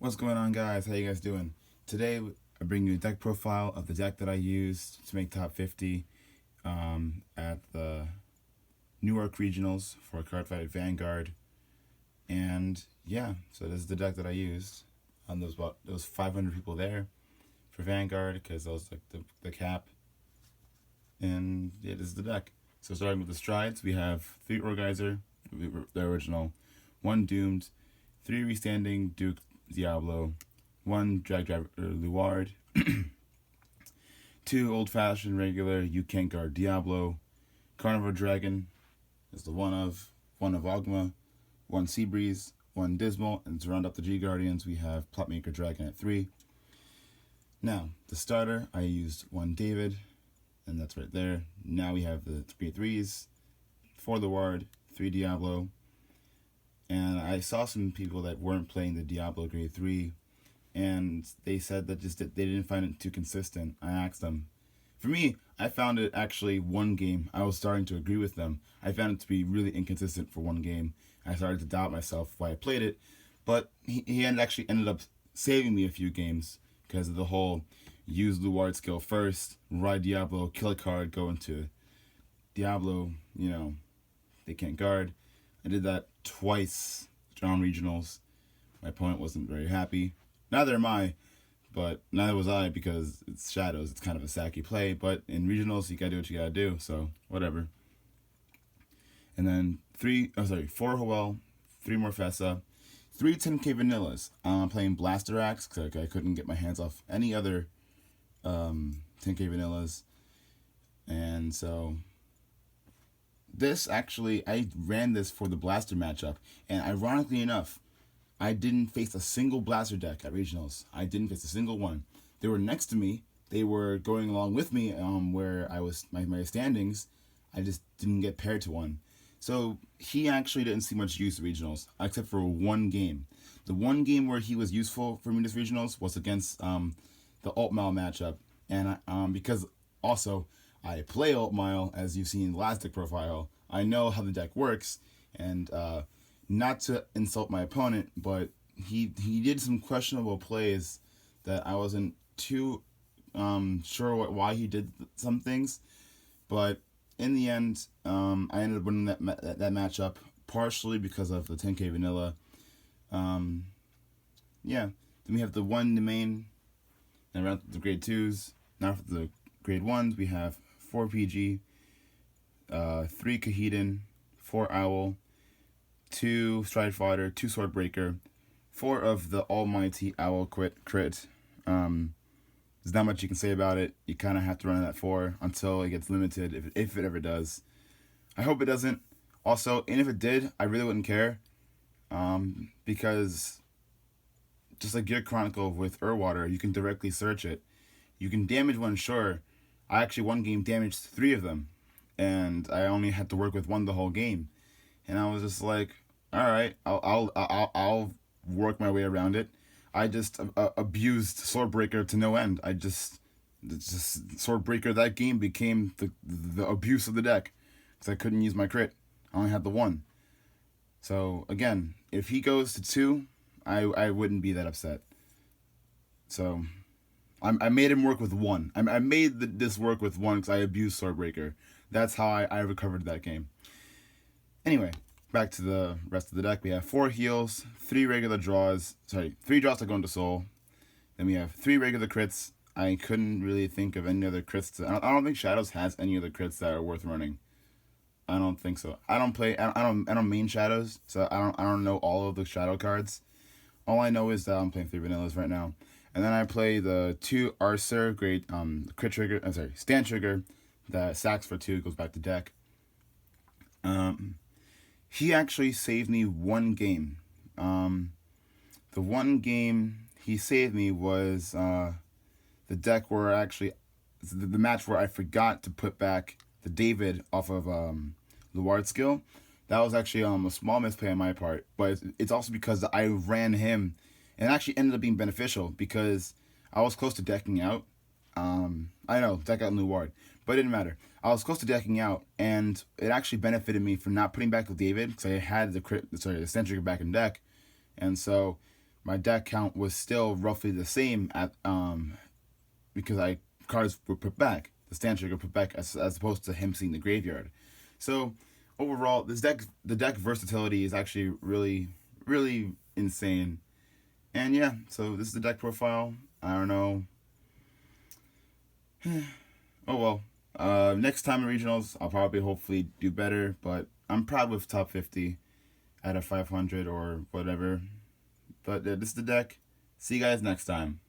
What's going on, guys? How you guys doing? Today I bring you a deck profile of the deck that I used to make top 50 at the Newark Regionals for Cardfight Vanguard. And yeah, so this is the deck that I used. There was 500 people there for Vanguard because that was like the cap. And yeah, this is the deck. So starting with the strides, we have 3 Orgeyser, the original, 1 Doomed, 3 Restanding Duke Diablo, 1 Drag Driver Luard, 2 Old Fashioned Regular You Can't Guard Diablo, Carnivore Dragon is the 1 of Ogma, 1 Seabreeze, 1 Dismal, and to round up the G Guardians, we have Plotmaker Dragon at 3. Now, the starter, I used 1 David, and that's right there. Now we have the 3 threes, 4 Luard, 3 Diablo, and I saw some people that weren't playing the Diablo grade 3, and they said that they didn't find it too consistent. I asked them. For me, I found it actually one game. I was starting to agree with them. I found it to be really inconsistent for one game. I started to doubt myself why I played it, but he actually ended up saving me a few games because of the whole use Luard skill first, ride Diablo, kill a card, go into Diablo, they can't guard. I did that twice on regionals. My opponent wasn't very happy. Neither am I, but neither was I because it's Shadows. It's kind of a sacky play, but in regionals, you gotta do what you gotta do, so whatever. And then 4 Hoel, 3 Morfessa, 3 10k Vanillas. I'm playing Blaster Axe because I couldn't get my hands off any other 10k Vanillas. And so this actually, I ran this for the Blaster matchup, and ironically enough, I didn't face a single Blaster deck at regionals. I didn't face a single one. They were next to me. They were going along with me where I was my standings. I just didn't get paired to one. So he actually didn't see much use at regionals, except for one game. The one game where he was useful for me this regionals was against the Altmile matchup, and because also I play Altmile, as you've seen in the last deck profile, I know how the deck works, and not to insult my opponent, but he did some questionable plays that I wasn't too sure why he did some things, but in the end, I ended up winning that matchup partially because of the 10k vanilla. Yeah, then we have the 1 domain, and around the grade 2s. Now for the grade 1s, we have 4 PG, 3 Kahedon, 4 Owl, 2 Stride Fighter, 2 Swordbreaker, 4 of the almighty Owl crit. There's not much you can say about it. You kind of have to run that 4 until it gets limited, if it ever does. I hope it doesn't. Also, and if it did, I really wouldn't care. Because just like Gear Chronicle with Urwater, you can directly search it. You can damage one, sure. I actually one game damaged 3 of them, and I only had to work with 1 the whole game. And I was just like, all right, I'll work my way around it. I just abused Swordbreaker to no end. Just Swordbreaker that game became the abuse of the deck because I couldn't use my crit. I only had the 1. So again, if he goes to 2, I wouldn't be that upset. So I made him work with 1. I made this work with 1 because I abused Swordbreaker. That's how I recovered that game. Anyway, back to the rest of the deck. We have 4 heals, 3 regular draws. 3 draws to go into Soul. Then we have 3 regular crits. I couldn't really think of any other crits. I don't think Shadows has any other crits that are worth running. I don't think so. I don't main Shadows, so I don't know all of the Shadow cards. All I know is that I'm playing 3 vanillas right now. And then I play the 2 Arcer grade crit trigger. Stand trigger. That sacks for 2 goes back to deck. He actually saved me 1 game. The 1 game he saved me was the deck where the match where I forgot to put back the David off of Luard skill. That was actually a small misplay on my part, but it's also because I ran him, and it actually ended up being beneficial because I was close to decking out. I know, deck out Luard, but it didn't matter. I was close to decking out, and it actually benefited me from not putting back the David because I had the stand trigger back in deck, and so my deck count was still roughly the same at because cards were put back, the stand trigger put back as opposed to him seeing the graveyard. So overall, the deck versatility is actually really insane. And yeah, so this is the deck profile. I don't know. Oh well. Next time in regionals, I'll probably hopefully do better, but I'm proud with top 50 out of 500 or whatever. But this is the deck. See you guys next time.